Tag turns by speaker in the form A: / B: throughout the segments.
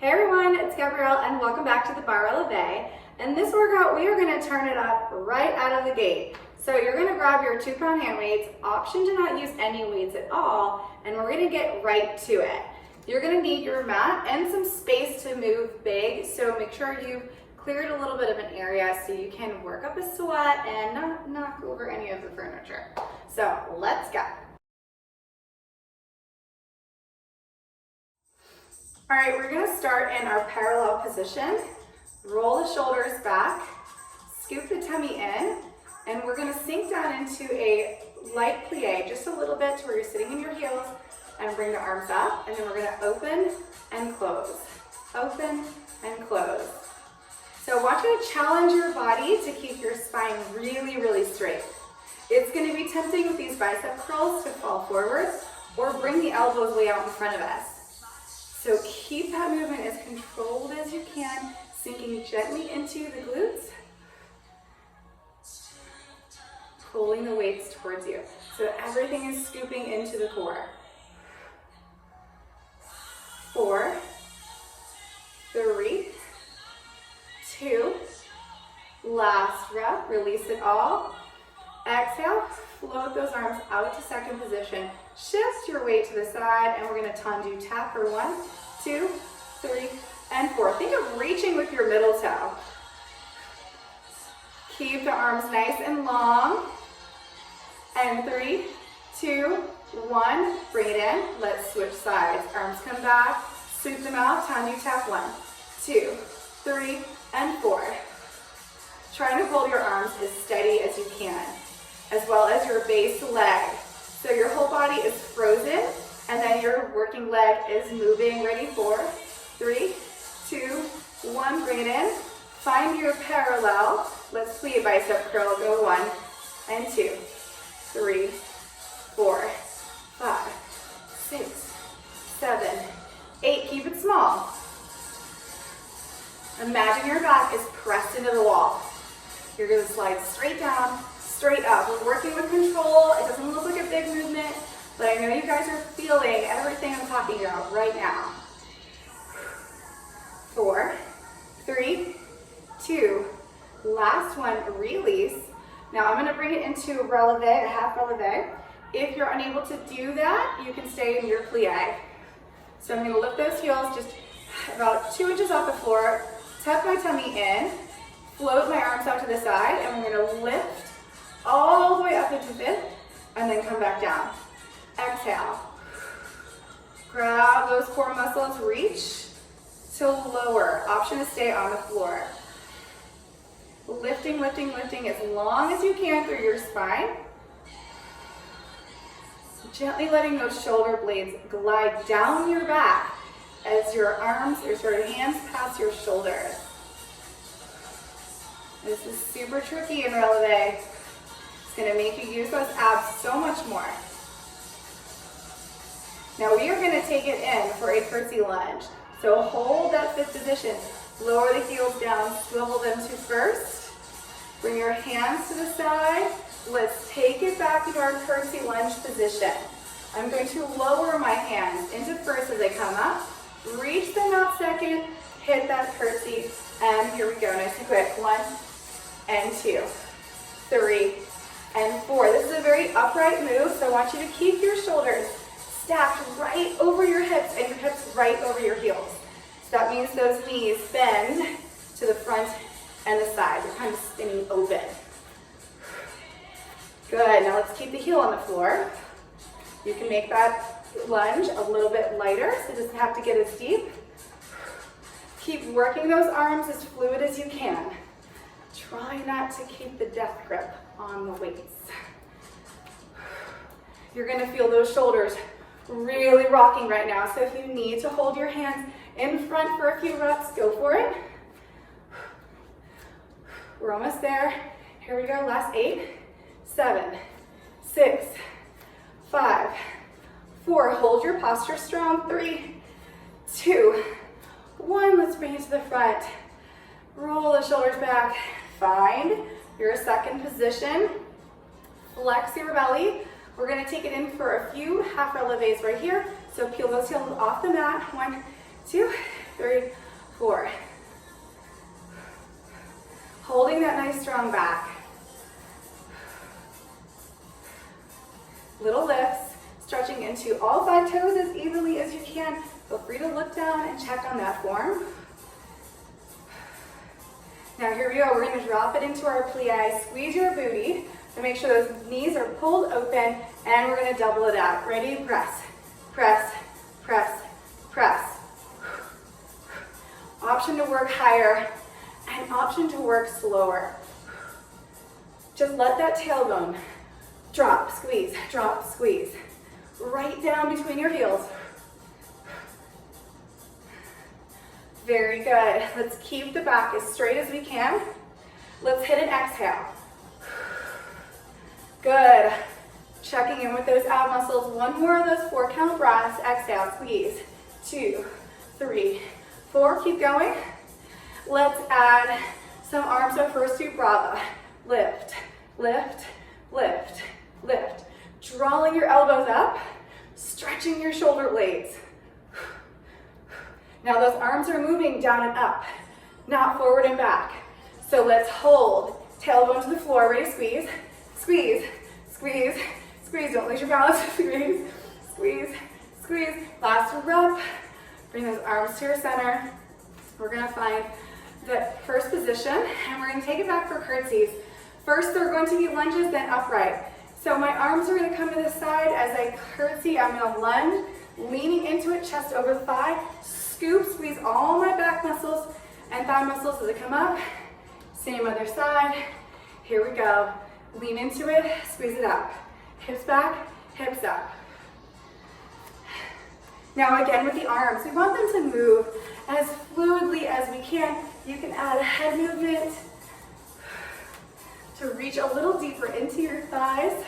A: Hey everyone, it's Gabrielle and welcome back to the Barre. In this workout, we are going to turn it up right out of the gate. So you're going to grab your 2-pound hand weights, option to not use any weights at all, and we're going to get right to it. You're going to need your mat and some space to move big, so make sure you've cleared a little bit of an area so you can work up a sweat and not knock over any of the furniture. So let's go. All right, we're gonna start in our parallel position. Roll the shoulders back, scoop the tummy in, and we're gonna sink down into a light plie, just a little bit to where you're sitting in your heels, and bring the arms up, and then we're gonna open and close. Open and close. So I want you to challenge your body to keep your spine really, really straight. It's gonna be tempting with these bicep curls to fall forward or bring the elbows way out in front of us. So keep that movement as controlled as you can, sinking gently into the glutes, pulling the weights towards you. So everything is scooping into the core. 4, 3, 2, last breath, release it all. Exhale, float those arms out to second position. Shift your weight to the side, and we're going to tendu tap for 1, 2, 3, and 4. Think of reaching with your middle toe. Keep the arms nice and long. And 3, 2, 1. Bring it in. Let's switch sides. Arms come back. Sweep them out. Tendu tap 1, 2, 3, and 4. Try to hold your arms as steady as you can, as well as your base leg. So your whole body is frozen, and then your working leg is moving. Ready? 4, 3, 2, 1. Bring it in. Find your parallel. Let's plie bicep curl. Go 1 and 2, 3, 4, 5, 6, 7, 8. Keep it small. Imagine your back is pressed into the wall. You're going to slide straight down, straight up. We're working with control. It doesn't look like a big movement, but I know you guys are feeling everything I'm talking about right now. 4, 3, 2, last one, release. Now I'm going to bring it into releve, a half releve. If you're unable to do that, you can stay in your plie. So I'm going to lift those heels just about 2 inches off the floor, tuck my tummy in, float my arms out to the side, and we're going to lift all the way up into fifth, and then come back down. Exhale. Grab those core muscles, reach to lower. Option to stay on the floor. Lifting, lifting, lifting as long as you can through your spine. Gently letting those shoulder blades glide down your back as your arms, or your hands pass your shoulders. This is super tricky in releve. It's going to make you use those abs so much more. Now we are going to take it in for a curtsy lunge. So hold that fifth position. Lower the heels down, swivel them to first. Bring your hands to the side. Let's take it back into our curtsy lunge position. I'm going to lower my hands into first as I come up. Reach them out second. Hit that curtsy. And here we go. Nice and quick. 1 and 2, 3, and 4. This is a very upright move, so I want you to keep your shoulders stacked right over your hips and your hips right over your heels. So that means those knees bend to the front and the side. You're kind of spinning open. Good. Now let's keep the heel on the floor. You can make that lunge a little bit lighter, so it doesn't have to get as deep. Keep working those arms as fluid as you can. Try not to keep the death grip on the weights. You're going to feel those shoulders really rocking right now, so if you need to hold your hands in front for a few reps, go for it. We're almost there. Here we go. Last 8, 7, 6, 5, 4. Hold your posture strong. 3, 2, 1. Let's bring it to the front. Roll the shoulders back. Find your second position. Flex your belly. We're going to take it in for a few half releves right here. So peel those heels off the mat. 1, 2, 3, 4. Holding that nice strong back. Little lifts, stretching into all 5 toes as evenly as you can. Feel free to look down and check on that form. Now here we go, we're gonna drop it into our plie. Squeeze your booty to make sure those knees are pulled open, and we're gonna double it out. Ready? Press, press, press, press. Option to work higher and option to work slower. Just let that tailbone drop, squeeze, right down between your heels. Very good. Let's keep the back as straight as we can. Let's hit an exhale. Good. Checking in with those ab muscles. One more of those 4 count breaths. Exhale, squeeze. 2, 3, 4. Keep going. Let's add some arms up first to Brava. Lift, lift, lift, lift. Drawing your elbows up, stretching your shoulder blades. Now those arms are moving down and up, not forward and back. So let's hold, tailbone to the floor, ready, squeeze, squeeze, squeeze, squeeze. Don't lose your balance, squeeze, squeeze, squeeze. Last rep, bring those arms to your center. We're gonna find the first position, and we're gonna take it back for curtsies. First, they're going to be lunges, then upright. So my arms are gonna come to the side as I curtsy. I'm gonna lunge, leaning into it, chest over the thigh. Scoop, squeeze all my back muscles and thigh muscles as I come up. Same other side. Here we go. Lean into it, squeeze it up. Hips back, hips up. Now again with the arms, we want them to move as fluidly as we can. You can add a head movement to reach a little deeper into your thighs,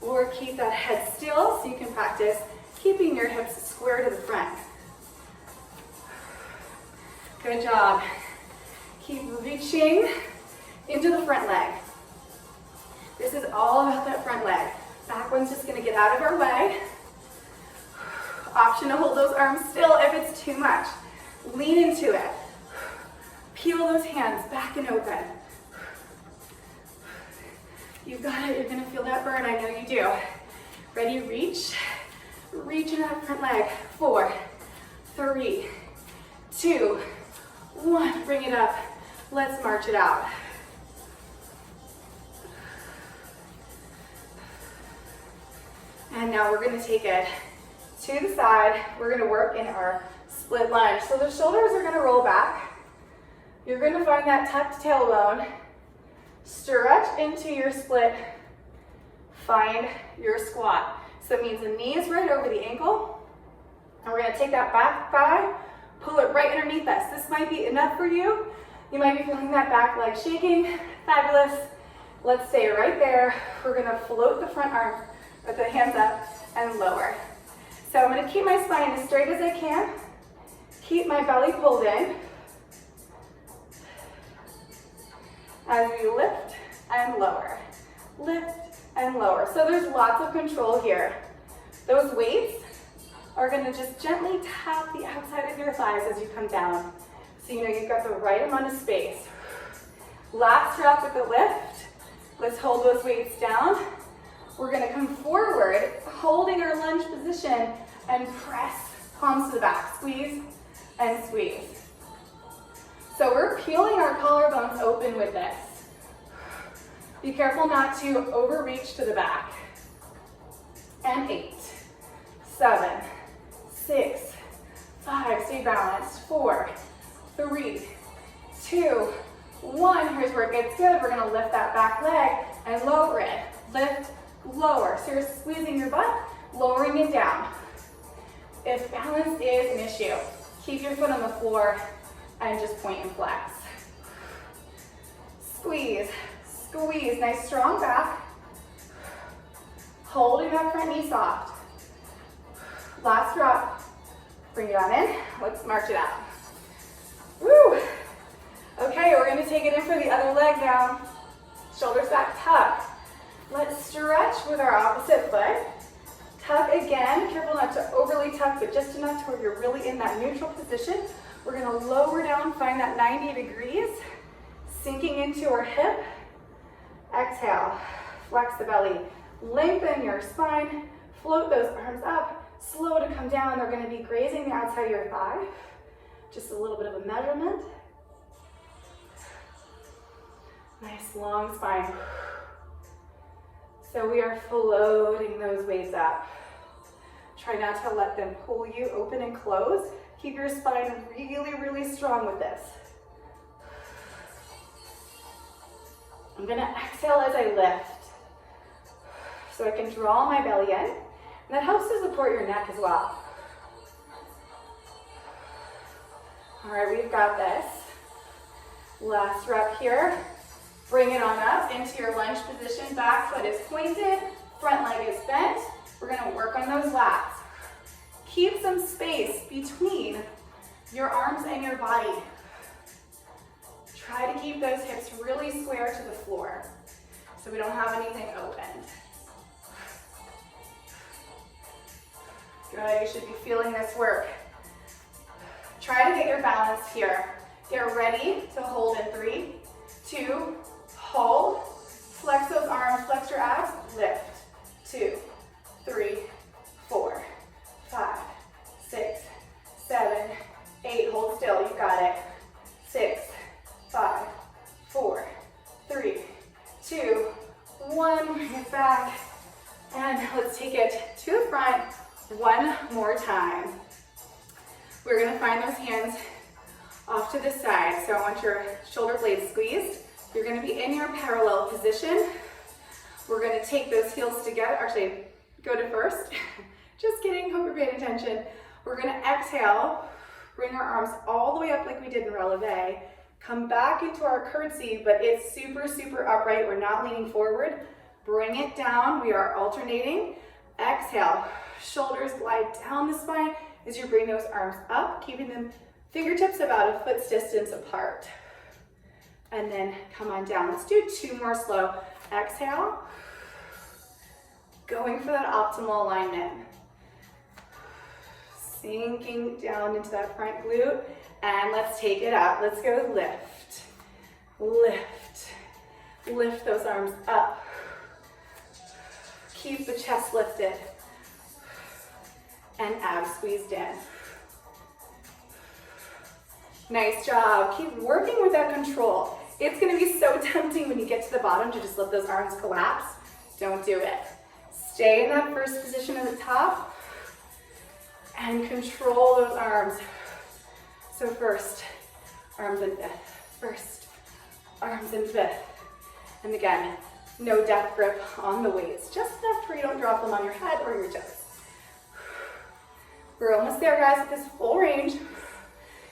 A: or keep that head still so you can practice keeping your hips square to the front. Good job. Keep reaching into the front leg. This is all about that front leg. Back one's just gonna get out of our way. Option to hold those arms still if it's too much. Lean into it. Peel those hands back and open. You've got it, you're gonna feel that burn, I know you do. Ready, reach. Reach in that front leg. 4, 3, 2, 1. Bring it up. Let's march it out. And now we're gonna take it to the side. We're gonna work in our split lunge. So the shoulders are gonna roll back. You're gonna find that tucked tailbone. Stretch into your split. Find your squat. So it means the knee is right over the ankle. And we're gonna take that back thigh, pull it right underneath us. This might be enough for you. You might be feeling that back leg shaking. Fabulous. Let's stay right there. We're gonna float the front arm with the hands up and lower. So I'm gonna keep my spine as straight as I can. Keep my belly pulled in. As we lift and lower. Lift and lower. So there's lots of control here. Those weights are gonna just gently tap the outside of your thighs as you come down. So you know you've got the right amount of space. Last rep with the lift. Let's hold those weights down. We're gonna come forward, holding our lunge position, and press palms to the back. Squeeze and squeeze. So we're peeling our collarbones open with this. Be careful not to overreach to the back. And 8, 7, 6, 5, stay balanced. 4, 3, 2, 1. Here's where it gets good. We're gonna lift that back leg and lower it. Lift, lower. So you're squeezing your butt, lowering it down. If balance is an issue, keep your foot on the floor and just point and flex. Squeeze, squeeze. Nice strong back. Holding that front knee soft. Last drop. Bring it on in. Let's march it out. Woo! Okay, we're gonna take it in for the other leg now. Shoulders back, tuck. Let's stretch with our opposite foot. Tuck again. Careful not to overly tuck, but just enough to where you're really in that neutral position. We're gonna lower down, find that 90 degrees, sinking into our hip. Exhale, flex the belly, lengthen your spine, float those arms up, slow to come down. They're gonna be grazing the outside of your thigh. Just a little bit of a measurement. Nice long spine. So we are floating those weights up. Try not to let them pull you open and close. Keep your spine really, really strong with this. I'm gonna exhale as I lift. So I can draw my belly in. And that helps to support your neck as well. All right, we've got this. Last rep here. Bring it on up into your lunge position. Back foot is pointed, front leg is bent. We're gonna work on those lats. Keep some space between your arms and your body. Try to keep those hips really square to the floor so we don't have anything open. Good, you should be feeling this work. Try to get your balance here. Get ready to hold in 3, 2, hold. Flex those arms, flex your abs, lift. 2, 3, 4, 5, 6, 7, 8. Hold still, you got it. 6, 5, 4, 3, 2, 1. Bring it back. And let's take it to the front one more time. We're gonna find those hands off to the side. So I want your shoulder blades squeezed. You're gonna be in your parallel position. We're gonna take those heels together. Actually, go to first. Just kidding, hope you're paying attention. We're gonna exhale, bring our arms all the way up like we did in releve. Come back into our curtsy, but it's super, super upright. We're not leaning forward. Bring it down, we are alternating. Exhale, shoulders glide down the spine as you bring those arms up, keeping them fingertips about a foot's distance apart. And then come on down. Let's do 2 more slow. Exhale. Going for that optimal alignment. Sinking down into that front glute. And let's take it up. Let's go lift. Lift. Lift those arms up. Keep the chest lifted. And abs squeezed in. Nice job. Keep working with that control. It's gonna be so tempting when you get to the bottom to just let those arms collapse. Don't do it. Stay in that first position at the top and control those arms. So first, arms in fifth. First, arms in fifth. And again, no death grip on the weights. Just enough where you don't drop them on your head or your toes. We're almost there, guys, with this full range.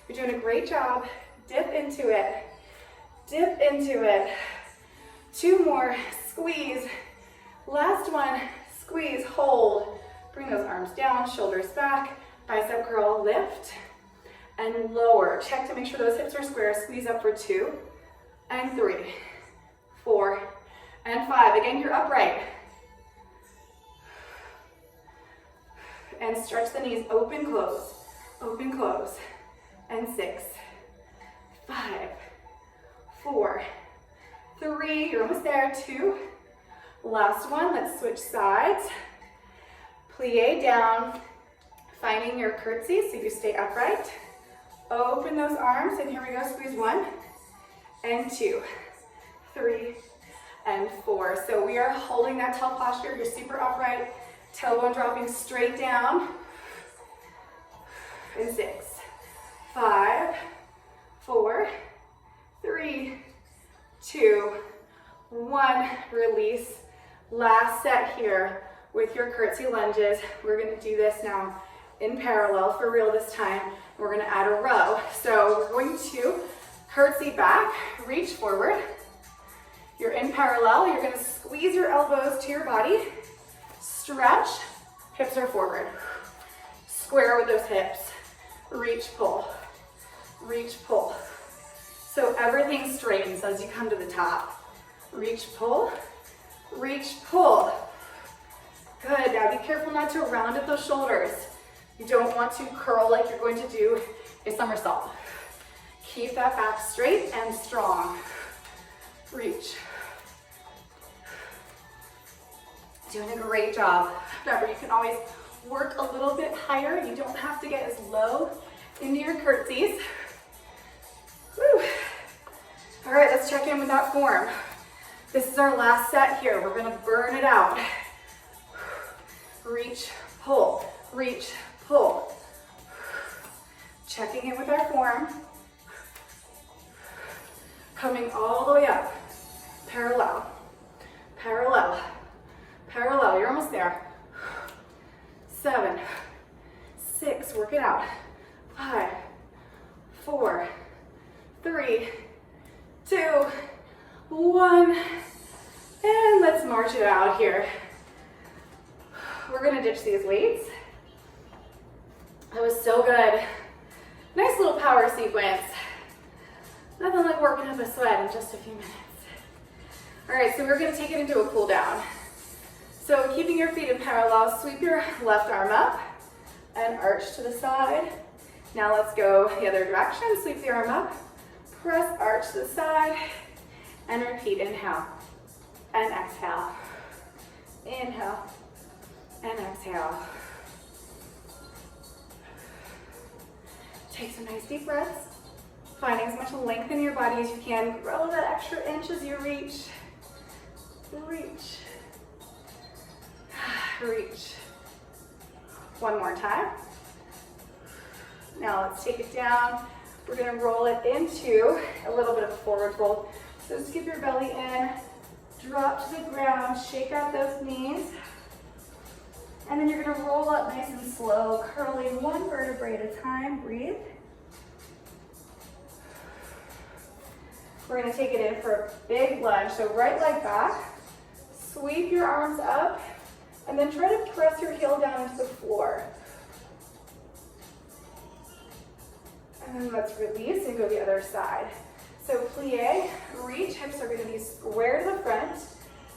A: You're doing a great job. Dip into it. Dip into it. 2 more. Squeeze. Last one. Squeeze. Hold. Bring those arms down. Shoulders back. Bicep curl. Lift. And lower. Check to make sure those hips are square. Squeeze up for 2 and 3, 4 and 5. Again, you're upright. And stretch the knees. Open, close. Open, close. And 6, 5, 4, 3, you're almost there, 2. Last one, let's switch sides. Plie down, finding your curtsy so you stay upright. Open those arms, and here we go, squeeze 1 and 2, 3 and 4. So we are holding that tall posture, you're super upright, tailbone dropping straight down. And 6, 5, 4, 3, 2, 1. Release. Last set here with your curtsy lunges. We're going to do this now in parallel for real this time. We're going to add a row. So we're going to curtsy back, reach forward. You're in parallel. You're going to squeeze your elbows to your body. Stretch. Hips are forward. Square with those hips. Reach, pull. Reach, pull. So everything straightens as you come to the top. Reach, pull. Reach, pull. Good, now be careful not to round at those shoulders. You don't want to curl like you're going to do a somersault. Keep that back straight and strong. Reach. Doing a great job. Remember, you can always work a little bit higher. You don't have to get as low into your curtsies. Woo. All right, let's check in with that form. This is our last set here. We're gonna burn it out. Reach, pull, reach, pull. Checking in with our form. Coming all the way up. Parallel, parallel, parallel. You're almost there. 7, 6, work it out. 5, 4, 3, 2, 1. And let's march it out here. We're gonna ditch these weights. That was so good. Nice little power sequence. Nothing like working up a sweat in just a few minutes. All right, so we're gonna take it into a cool down. So keeping your feet in parallel, sweep your left arm up and arch to the side. Now let's go the other direction. Sweep the arm up, press, arch to the side, and repeat. Inhale and exhale. Inhale and exhale. Take some nice deep breaths. Finding as much length in your body as you can. Grow that extra inch as you reach. Reach. Reach. One more time. Now let's take it down. We're gonna roll it into a little bit of a forward fold. So scoop your belly in, drop to the ground, shake out those knees. And then you're gonna roll up nice and slow, curling one vertebrae at a time. Breathe. We're gonna take it in for a big lunge. So right leg back, sweep your arms up, and then try to press your heel down into the floor. And then let's release and go the other side. So plie, reach, hips are gonna be square to the front.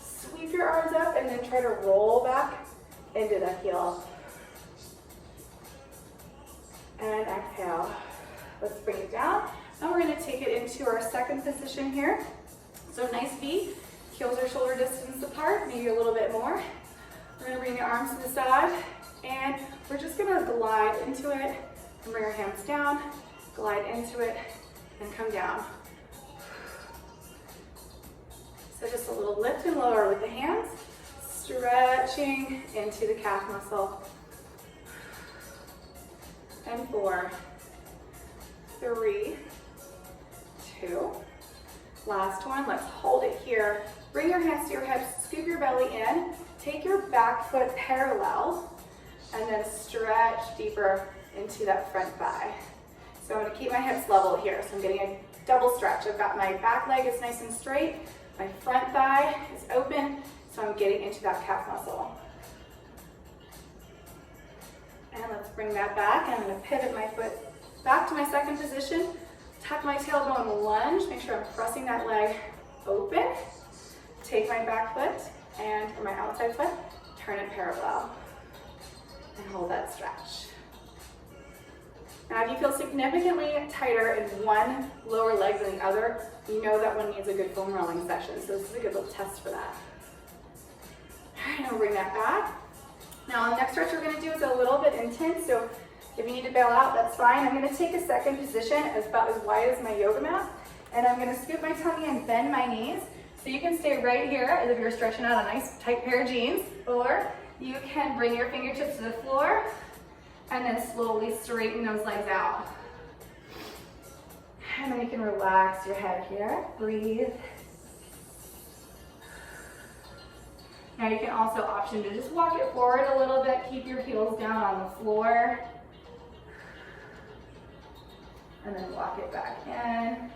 A: Sweep your arms up and then try to roll back into the heel. And exhale. Let's bring it down. Now we're gonna take it into our second position here. So nice V, heels are shoulder distance apart, maybe a little bit more. We're gonna bring the arms to the side and we're just gonna glide into it and bring our hands down, glide into it and come down. So just a little lift and lower with the hands, stretching into the calf muscle. And 4, 3, 2. Last one, let's hold it here. Bring your hands to your hips, scoop your belly in, take your back foot parallel, and then stretch deeper into that front thigh. So I'm gonna keep my hips level here. So I'm getting a double stretch. I've got my back leg is nice and straight, my front thigh is open, so I'm getting into that calf muscle. And let's bring that back. I'm gonna pivot my foot back to my second position, tuck my tailbone, lunge, make sure I'm pressing that leg open. Take my back foot or my outside foot, turn it parallel, and hold that stretch. Now if you feel significantly tighter in one lower leg than the other, you know that one needs a good foam rolling session, so this is a good little test for that. All right, now bring that back. Now the next stretch we're gonna do is a little bit intense, so if you need to bail out, that's fine. I'm gonna take a second position about as wide as my yoga mat, and I'm gonna scoop my tummy and bend my knees. So you can stay right here as if you're stretching out a nice tight pair of jeans, or you can bring your fingertips to the floor and then slowly straighten those legs out. And then you can relax your head here, breathe. Now you can also option to just walk it forward a little bit, keep your heels down on the floor, and then walk it back in.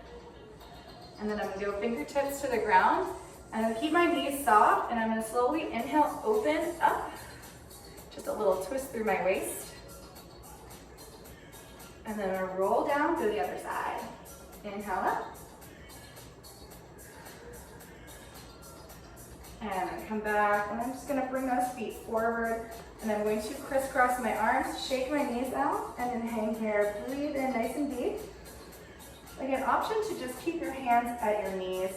A: And then I'm gonna go fingertips to the ground, and then keep my knees soft, and I'm gonna slowly inhale, open up. Just a little twist through my waist. And then I'm gonna roll down, go the other side. Inhale up. And I'm gonna come back, and I'm just gonna bring those feet forward, and I'm going to crisscross my arms, shake my knees out, and then hang here. Breathe in nice and deep. Again, option to just keep your hands at your knees,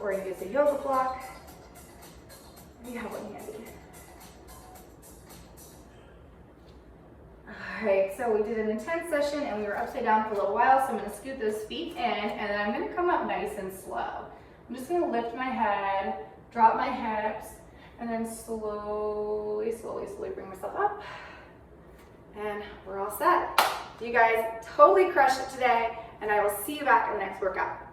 A: or you use a yoga block. You have one handy. All right, so we did an intense session, and we were upside down for a little while, so I'm gonna scoot those feet in, and then I'm gonna come up nice and slow. I'm just gonna lift my head, drop my hips, and then slowly bring myself up. And we're all set. You guys totally crushed it today, and I will see you back in the next workout.